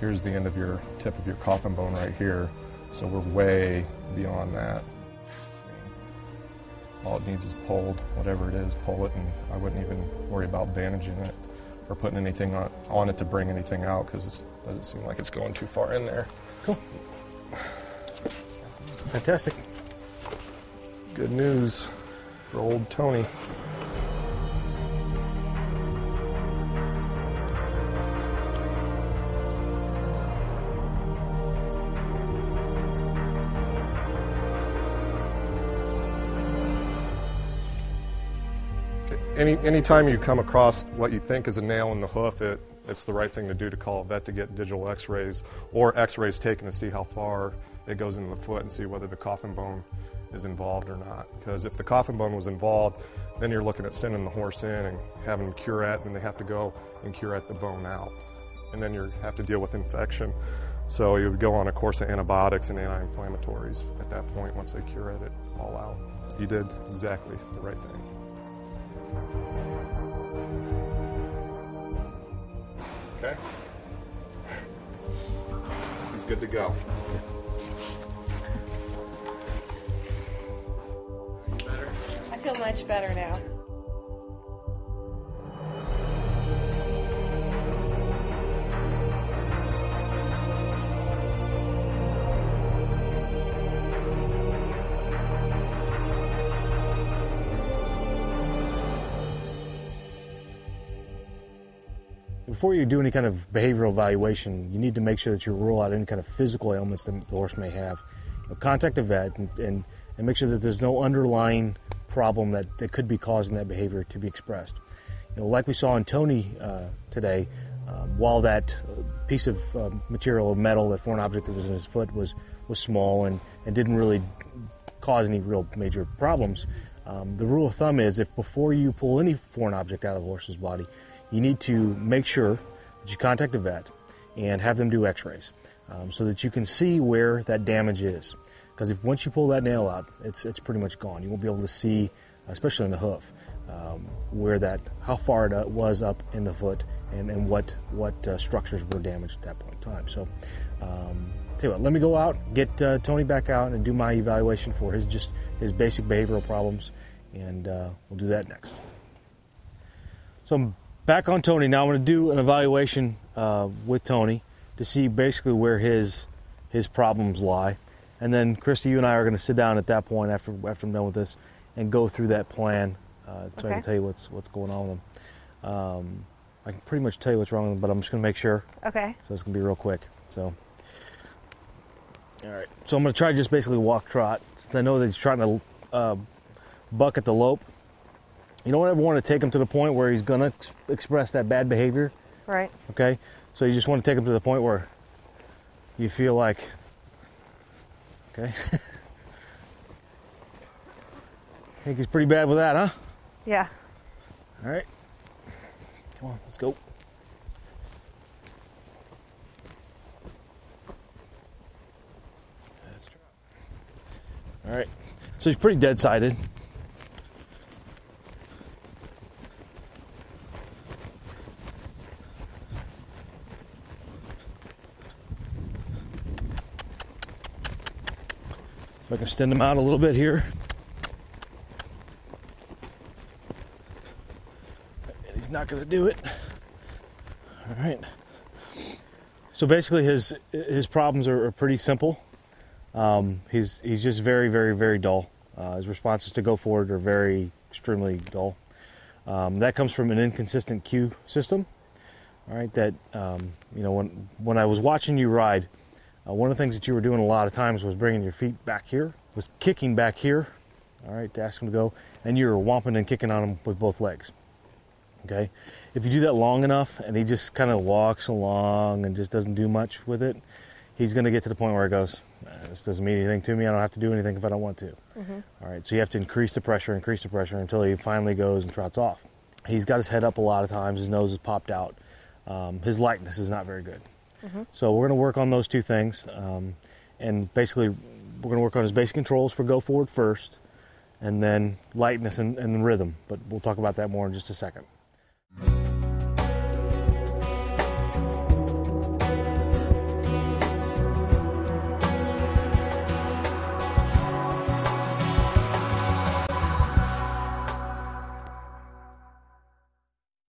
here's the end of your tip of your coffin bone right here. So we're way beyond that. All it needs is pulled, whatever it is, pull it, and I wouldn't even worry about bandaging it or putting anything on it to bring anything out, because it doesn't seem like it's going too far in there. Cool. Fantastic. Good news for old Tony. Anytime you come across what you think is a nail in the hoof, it's the right thing to do to call a vet to get digital x-rays or x-rays taken to see how far it goes into the foot and see whether the coffin bone is involved or not. Because if the coffin bone was involved, then you're looking at sending the horse in and having them curette, and they have to go and curette the bone out. And then you have to deal with infection. So you would go on a course of antibiotics and anti-inflammatories at that point once they curette it all out. You did exactly the right thing. Okay. He's good to go. Better? I feel much better now. Before you do any kind of behavioral evaluation, you need to make sure that you rule out any kind of physical ailments that the horse may have. Contact a vet and make sure that there's no underlying problem that could be causing that behavior to be expressed. Like we saw in Tony today, while that piece of material, of metal, that foreign object that was in his foot was small and didn't really cause any real major problems, the rule of thumb is if before you pull any foreign object out of a horse's body, you need to make sure that you contact a vet and have them do x-rays so that you can see where that damage is. Because if once you pull that nail out, it's pretty much gone. You won't be able to see, especially in the hoof, how far it was up in the foot and what structures were damaged at that point in time. So, tell you what, let me go out, get Tony back out and do my evaluation for his basic behavioral problems, and we'll do that next. So I'm back on Tony now. I'm going to do an evaluation with Tony to see basically where his problems lie, and then Kristy, you and I are going to sit down at that point after I'm done with this and go through that plan so I can tell you what's going on with him. I can pretty much tell you what's wrong with him, but I'm just going to make sure. Okay. So it's going to be real quick. So, all right. So I'm going to try to just basically walk trot. Since I know that he's trying to buck at the lope. You don't ever want to take him to the point where he's going to express that bad behavior. Right. Okay? So you just want to take him to the point where you feel like, okay? I think he's pretty bad with that, huh? Yeah. All right. Come on, let's go. All right. So he's pretty dead-sided. I can extend him out a little bit here. And he's not going to do it. All right. So basically his problems are pretty simple. He's just very, very, very dull. His responses to go forward are very extremely dull. That comes from an inconsistent cue system. All right, that when I was watching you ride, one of the things that you were doing a lot of times was bringing your feet back here, was kicking back here, all right, to ask him to go, and you were whomping and kicking on him with both legs, okay? If you do that long enough and he just kind of walks along and just doesn't do much with it, he's going to get to the point where he goes, this doesn't mean anything to me, I don't have to do anything if I don't want to. Mm-hmm. All right, so you have to increase the pressure until he finally goes and trots off. He's got his head up a lot of times, his nose is popped out. His lightness is not very good. Mm-hmm. So we're going to work on those two things, and basically we're going to work on his basic controls for go forward first, and then lightness and rhythm, but we'll talk about that more in just a second.